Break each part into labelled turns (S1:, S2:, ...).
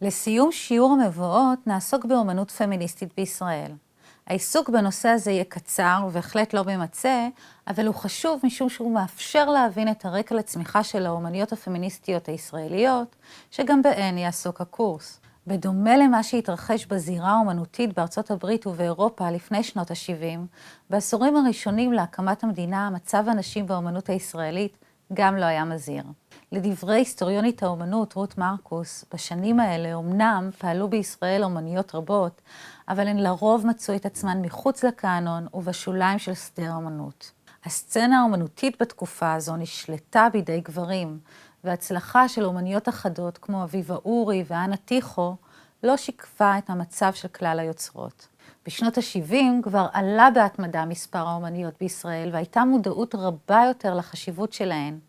S1: לסיום שיעור המבואות נעסוק באומנות פמיניסטית בישראל. העיסוק בנושא הזה יהיה קצר ובהחלט לא ממצה, אבל הוא חשוב משום שהוא מאפשר להבין את הרקע לצמיחה של האומניות הפמיניסטיות הישראליות, שגם בהן יעסוק הקורס. בדומה למה שהתרחש בזירה האומנותית בארצות הברית ובאירופה לפני שנות ה-70, בעשורים הראשונים להקמת המדינה, מצב הנשים באומנות הישראלית גם לא היה מזהיר. לדברי היסטוריונית האומנות רות מרקוס, בשנים האלה אומנם פעלו בישראל אומניות רבות, אבל הן לרוב מצאו את עצמן מחוץ לקאנון ובשוליים של שדה האומנות. הסצנה האומנותית בתקופה הזו נשלטה בידי גברים, וההצלחה של אומניות אחדות כמו אביבה אורי ואנה טיחו לא שיקפה את המצב של כלל היוצרות. בשנות ה-70 כבר עלה בהתמדה מספר האומניות בישראל והייתה מודעות רבה יותר לחשיבות שלהן.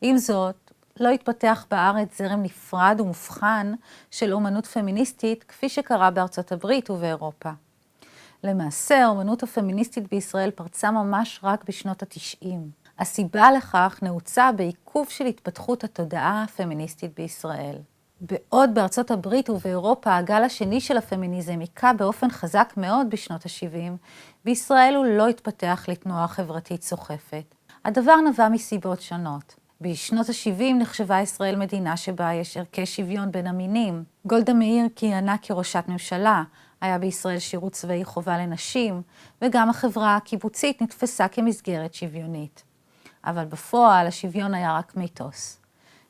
S1: עם זאת, לא התפתח בארץ זרם נפרד ומובחן של אומנות פמיניסטית כפי שקרה בארצות הברית ובאירופה. למעשה, האומנות הפמיניסטית בישראל פרצה ממש רק בשנות ה-90. הסיבה לכך נעוצה בעיכוב של התפתחות התודעה הפמיניסטית בישראל. בעוד בארצות הברית ובאירופה הגל השני של הפמיניזם היכה באופן חזק מאוד בשנות ה-70, בישראל הוא לא התפתח לתנועה חברתית סוחפת. הדבר נבע מסיבות שונות. בשנות ה-70 נחשבה ישראל מדינה שבה יש ערכי שוויון בין המינים. גולדה מאיר כיהנה כראשת ממשלה, היה בישראל שירות צבאי חובה לנשים, וגם החברה הקיבוצית נתפסה כמסגרת שוויונית. אבל בפועל השוויון היה רק מיתוס.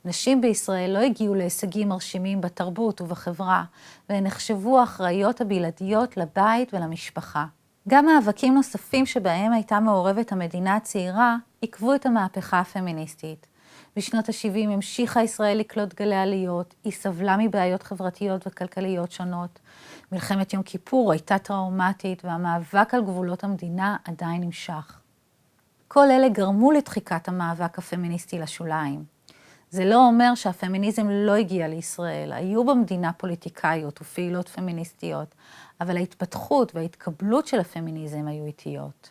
S1: נשים בישראל לא הגיעו להישגים מרשימים בתרבות ובחברה, והן נחשבו האחראיות הבלעדיות לבית ולמשפחה. גם מאבקים נוספים שבהם הייתה מעורבת המדינה הצעירה, עיכבו את המהפכה הפמיניסטית. בשנות ה-70 המשיכה ישראל לקלוט גלי עליות, היא סבלה מבעיות חברתיות וכלכליות שונות. מלחמת יום כיפור הייתה טראומטית והמאבק על גבולות המדינה עדיין נמשך. כל אלה גרמו לדחיקת המאבק הפמיניסטי לשוליים. זה לא אומר שהפמיניזם לא הגיע לישראל, היו במדינה פוליטיקאיות ופעילות פמיניסטיות, אבל ההתפתחות וההתקבלות של הפמיניזם היו איטיות.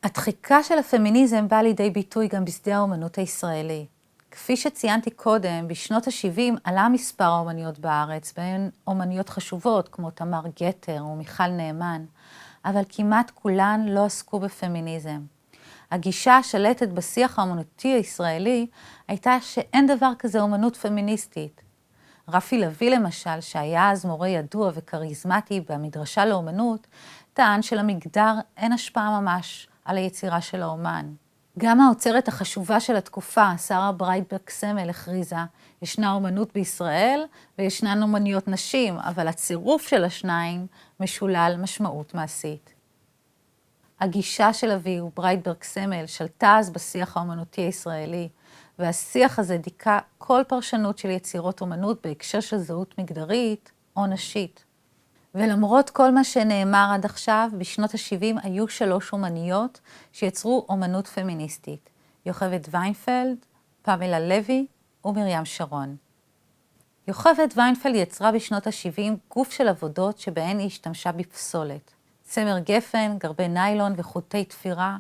S1: הדחיקה של הפמיניזם באה לידי ביטוי גם בשדה האומנות הישראלי. כפי שציינתי קודם, בשנות ה-70 עלה מספר האומניות בארץ, בהן אומניות חשובות כמו תמר גטר ומיכל נאמן, אבל כמעט כולן לא עסקו בפמיניזם. הגישה השלטת בשיח האומנותי הישראלי הייתה שאין דבר כזה אומנות פמיניסטית. רפי לוי למשל, שהיה אז מורה ידוע וכריזמטי במדרשה לאומנות, טען שלמגדר אין השפעה ממש על היצירה של האומן. גם האוצרת החשובה של התקופה, שרה ברייטברג סמל, הכריזה, ישנה אומנות בישראל וישנן אומניות נשים, אבל הצירוף של השניים משולל משמעות מעשית. הגישה של לוי וברייטברג סמל שלטה אז בשיח האומנותי הישראלי, והשיח הזה דיכא כל פרשנות של יצירות אומנות בהקשר של זהות מגדרית או נשית. ולמרות כל מה שנאמר עד עכשיו, בשנות ה-70 היו 3 אומניות שיצרו אומנות פמיניסטית. יוכבד ויינפלד, פמלה לוי ומרים שרון. יוכבד ויינפלד יצרה בשנות ה-70 גוף של עבודות שבהן היא השתמשה בפסולת. צמר גפן, גרבי ניילון וחוטי תפירה,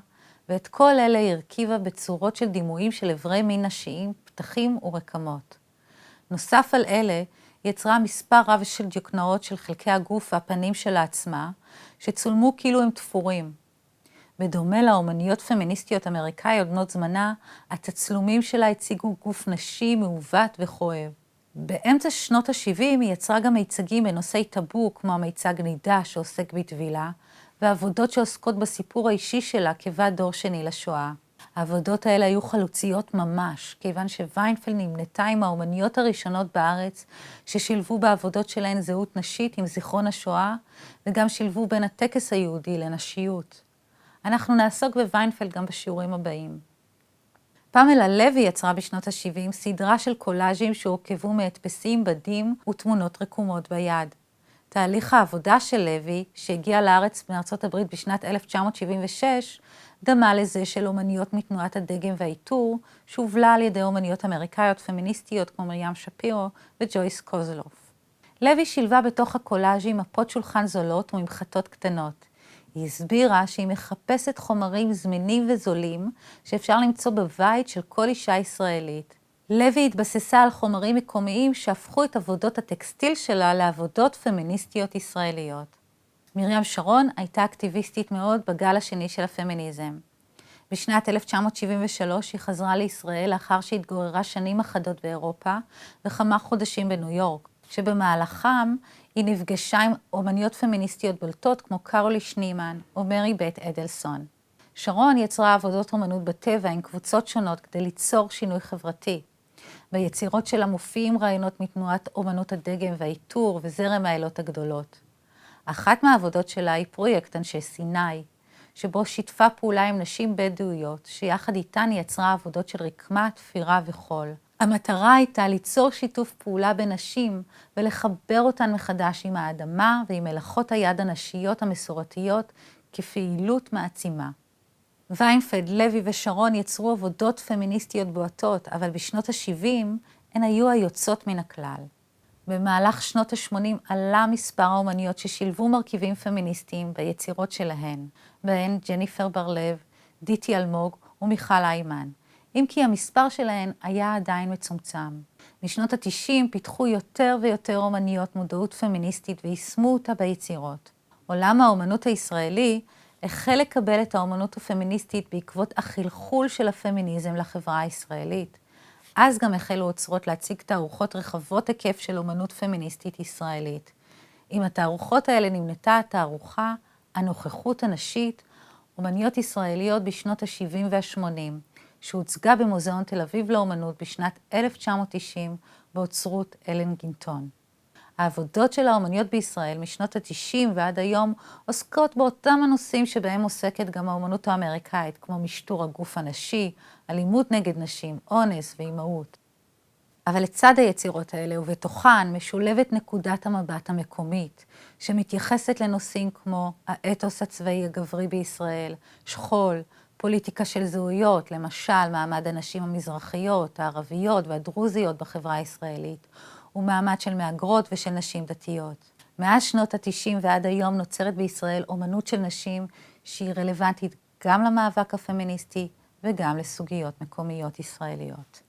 S1: ואת כל אלה היא הרכיבה בצורות של דימויים של אברי מין נשיים, פתחים ורקמות. נוסף על אלה, יצרה מספר רב של דיוקנאות של חלקי הגוף והפנים שלה עצמה, שצולמו כאילו הם תפורים. בדומה לאומניות פמיניסטיות אמריקאיות בנות זמנה, התצלומים שלה הציגו גוף נשי מעוות וכואב. באמצע שנות ה-70 היא יצרה גם מיצגים בנושאי טאבו, כמו המיצג נידה שעוסק בטבילה, ועבודות שעוסקות בסיפור האישי שלה כבת דור שני לשואה. העבודות האלה היו חלוציות ממש, כיוון שוויינפלד נמנתה עם האומניות הראשונות בארץ, ששילבו בעבודות שלהן זהות נשית עם זיכרון השואה, וגם שילבו בין הטקס היהודי לנשיות. אנחנו נעסוק בוויינפלד גם בשיעורים הבאים. פמלה לוי יצרה בשנות ה-70 סדרה של קולאז'ים שהורכבו מהדפסים, בדים ותמונות רקומות ביד. תהליך העבודה של לוי, שהגיע לארץ מארצות הברית בשנת 1976, דמה לזה של אומניות מתנועת הדגם והאיתור, שהובלה על ידי אומניות אמריקאיות פמיניסטיות כמו מרים שפירו וג'ויס קוזלוף. לוי שילבה בתוך הקולאז'ים מפות שולחן זולות וממחטות קטנות. היא הסבירה שהיא מחפשת חומרים זמינים וזולים שאפשר למצוא בבית של כל אישה ישראלית. לוי התבססה על חומרים מקומיים שהפכו את עבודות הטקסטיל שלה לעבודות פמיניסטיות ישראליות. מרים שרון הייתה אקטיביסטית מאוד בגל השני של הפמיניזם. בשנת 1973 היא חזרה לישראל לאחר שהתגוררה שנים אחדות באירופה וכמה חודשים בניו יורק, שבמהלכם היא נפגשה עם אומניות פמיניסטיות בולטות כמו קרולי שנימן או מרי בית אדלסון. שרון יצרה עבודות אומנות בטבע עם קבוצות שונות כדי ליצור שינוי חברתי. ביצירות שלה מופיעים רעיונות מתנועת אומנות הדגם והאיתור וזרם האלות הגדולות. אחת מהעבודות שלה היא פרויקט אנשי סיני, שבו שיתפה פעולה עם נשים בדואיות, שיחד איתן יצרה עבודות של רקמה, תפירה וחול. המטרה הייתה ליצור שיתוף פעולה בין נשים ולחבר אותן מחדש עם האדמה ועם מלאכות היד הנשיות המסורתיות כפעילות מעצימה. ויינפלד, לוי ושרון יצרו עבודות פמיניסטיות בועטות, אבל בשנות ה-70 הן היו היוצאות מן הכלל. במהלך שנות ה-80 עלה מספר האומניות ששילבו מרכיבים פמיניסטיים ביצירות שלהן, בהן ג'ניפר בר-לב, דיטי אלמוג ומיכל איימן, אם כי המספר שלהן היה עדיין מצומצם. בשנות ה-90 פיתחו יותר ויותר אומניות מודעות פמיניסטית ויישמו אותה ביצירות. עולם האומנות הישראלי החל לקבל את האומנות הפמיניסטית בעקבות החלחול של הפמיניזם לחברה הישראלית. אז גם החלו אוצרות להציג תערוכות רחבות היקף של אומנות פמיניסטית ישראלית. עם התערוכות האלה נמנתה התערוכה, הנוכחות הנשית, אומניות ישראליות בשנות ה-70 וה-80, שהוצגה במוזיאון תל אביב לאומנות בשנת 1990 באוצרות אלן גינטון. העבודות של האומניות בישראל משנות ה-90 ועד היום עוסקות באותם הנושאים שבהם עוסקת גם האומנות האמריקאית, כמו משטור הגוף הנשי, אלימות נגד נשים, אונס ואימהות. אבל לצד היצירות האלה ובתוכן משולבת נקודת המבט המקומית, שמתייחסת לנושאים כמו האתוס הצבאי הגברי בישראל, שכול, פוליטיקה של זהויות, למשל מעמד הנשים המזרחיות, הערביות והדרוזיות בחברה הישראלית, ומעמד של מהגרות ושל נשים דתיות. מאז שנות ה-90 ועד היום נוצרת בישראל אומנות של נשים שהיא רלוונטית גם למאבק הפמיניסטי וגם לסוגיות מקומיות ישראליות.